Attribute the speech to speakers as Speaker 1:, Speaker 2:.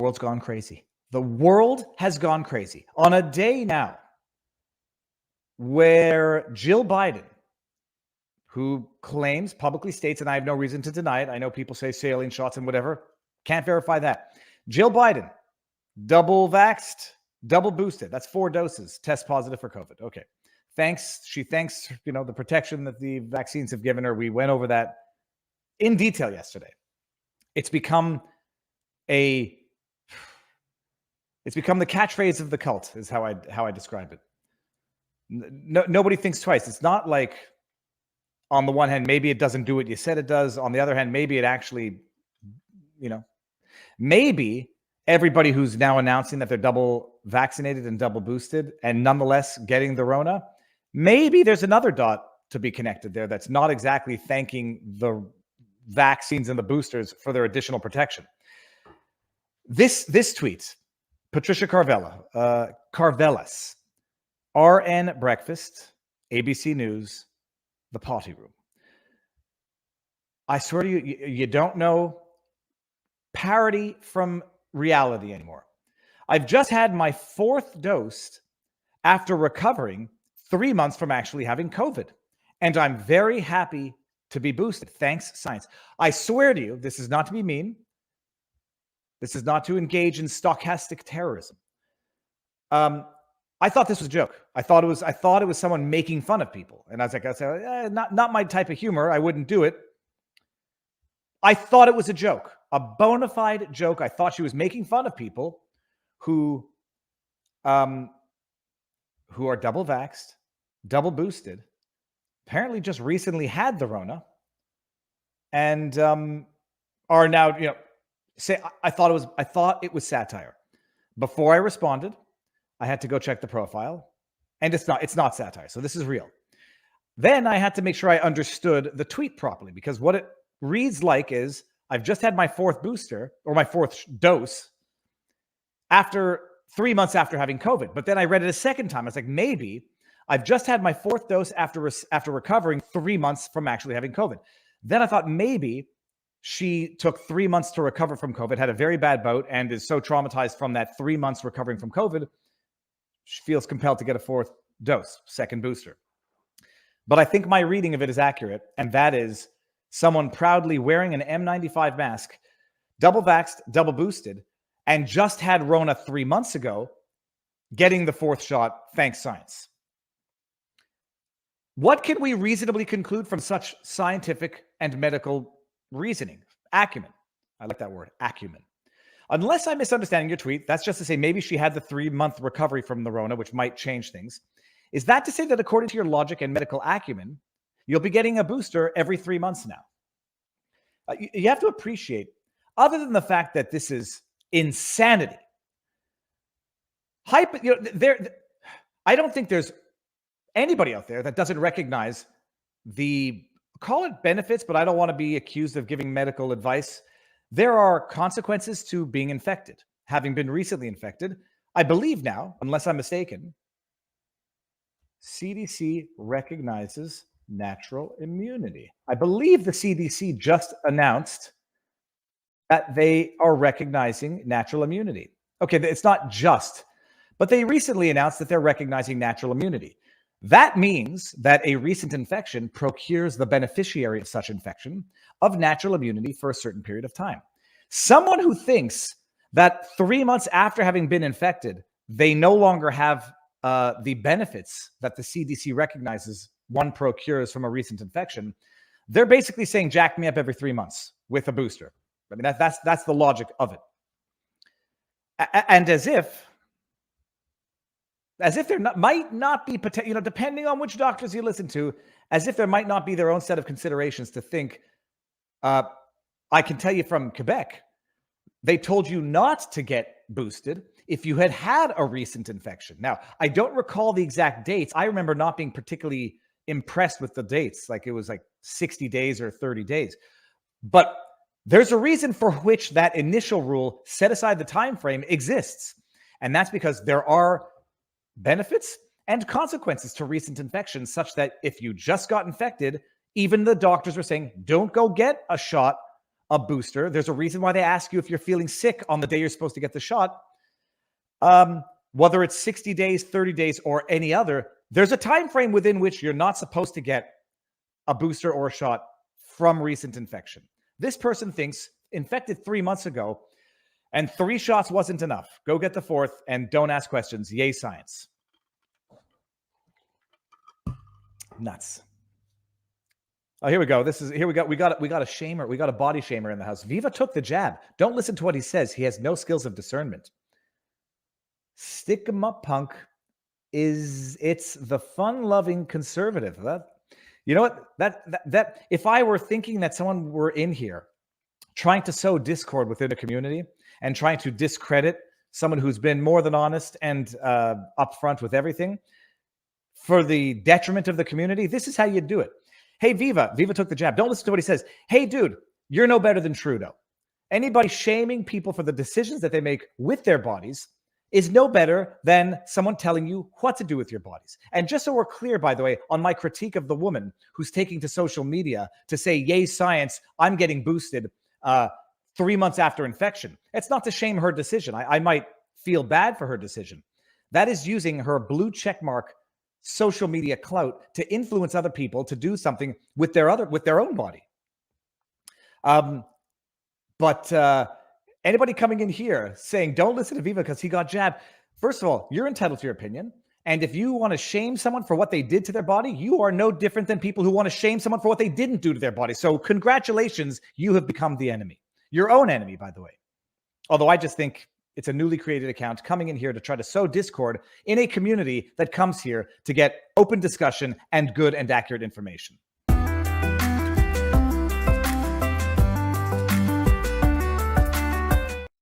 Speaker 1: world's gone crazy. The world has gone crazy. On a day now where Jill Biden, who claims, publicly states, and I have no reason to deny it. I know people say saline shots and whatever. Can't verify that. Jill Biden, double vaxxed, double boosted. That's 4 doses. Test positive for COVID. Okay. She thanks, the protection that the vaccines have given her. We went over that in detail yesterday. It's become the catchphrase of the cult, is how I describe it. Nobody thinks twice. It's not like, on the one hand, maybe it doesn't do what you said it does. On the other hand, maybe it actually, maybe everybody who's now announcing that they're double vaccinated and double boosted and nonetheless getting the Rona, maybe there's another dot to be connected there that's not exactly thanking the vaccines and the boosters for their additional protection. This tweet, Patricia Carvelis, RN Breakfast, ABC News, The Potty Room. I swear to you, you don't know parody from reality anymore. I've just had my 4th dose after recovering 3 months from actually having COVID. And I'm very happy to be boosted. Thanks, science. I swear to you, this is not to be mean. This is not to engage in stochastic terrorism. I thought this was a joke. I thought it was someone making fun of people. And I was like, not my type of humor. I wouldn't do it. I thought it was a joke, a bona fide joke. I thought she was making fun of people who are double vaxxed, double boosted, apparently just recently had the Rona, and are now, say, I thought it was satire. Before I responded, I had to go check the profile, and it's not satire. So this is real. Then I had to make sure I understood the tweet properly, because what it reads like is, I've just had my 4th booster, or my 4th dose, after 3 months after having COVID. But then I read it a second time. I was like, maybe I've just had my 4th dose after recovering 3 months from actually having COVID. Then I thought maybe she took 3 months to recover from COVID, had a very bad bout, and is so traumatized from that 3 months recovering from COVID, she feels compelled to get a 4th dose, 2nd booster. But I think my reading of it is accurate, and that is someone proudly wearing an N95 mask, double vaxxed, double boosted, and just had Rona 3 months ago, getting the 4th shot, thanks science. What can we reasonably conclude from such scientific and medical reasoning? Acumen. I like that word, acumen. Unless I'm misunderstanding your tweet, that's just to say maybe she had the 3-month recovery from the Rona, which might change things. Is that to say that according to your logic and medical acumen, you'll be getting a booster every 3 months now? You have to appreciate, other than the fact that this is insanity, I don't think there's anybody out there that doesn't recognize the, call it benefits, but I don't want to be accused of giving medical advice. There are consequences to being infected. Having been recently infected, I believe now, unless I'm mistaken, CDC recognizes natural immunity. I believe the CDC just announced that they are recognizing natural immunity. Okay, it's not just, but they recently announced that they're recognizing natural immunity. That means that a recent infection procures the beneficiary of such infection of natural immunity for a certain period of time. Someone who thinks that 3 months after having been infected, they no longer have the benefits that the CDC recognizes one procures from a recent infection, they're basically saying, jack me up every 3 months with a booster. I mean, that's the logic of it. And as if there might not be, depending on which doctors you listen to, as if there might not be their own set of considerations to think, I can tell you from Quebec, they told you not to get boosted if you had a recent infection. Now, I don't recall the exact dates. I remember not being particularly impressed with the dates. Like it was like 60 days or 30 days. But there's a reason for which that initial rule, set aside the time frame, exists. And that's because there are benefits and consequences to recent infections, such that if you just got infected, even the doctors were saying, don't go get a shot a booster, there's a reason why they ask you if you're feeling sick on the day you're supposed to get the shot. Whether it's 60 days, 30 days, or any other, there's a time frame within which you're not supposed to get a booster or a shot from recent infection. This person thinks infected 3 months ago and 3 shots wasn't enough. Go get the 4th and don't ask questions. Yay, science. Nuts. Oh, here we go. We got a shamer. We got a body shamer in the house. Viva took the jab. Don't listen to what he says. He has no skills of discernment. Stick 'em up, punk. It's the fun-loving conservative. You know what? That if I were thinking that someone were in here trying to sow discord within a community and trying to discredit someone who's been more than honest and upfront with everything for the detriment of the community, this is how you do it. Hey, Viva took the jab. Don't listen to what he says. Hey, dude, you're no better than Trudeau. Anybody shaming people for the decisions that they make with their bodies is no better than someone telling you what to do with your bodies. And just so we're clear, by the way, on my critique of the woman who's taking to social media to say, yay, science, I'm getting boosted 3 months after infection. It's not to shame her decision. I might feel bad for her decision. That is using her blue checkmark social media clout to influence other people to do something with their own body. Anybody coming in here saying, don't listen to Viva because he got jabbed. First of all, you're entitled to your opinion. And if you want to shame someone for what they did to their body, you are no different than people who want to shame someone for what they didn't do to their body. So congratulations, you have become the enemy. Your own enemy, by the way. Although I just think it's a newly created account coming in here to try to sow discord in a community that comes here to get open discussion and good and accurate information.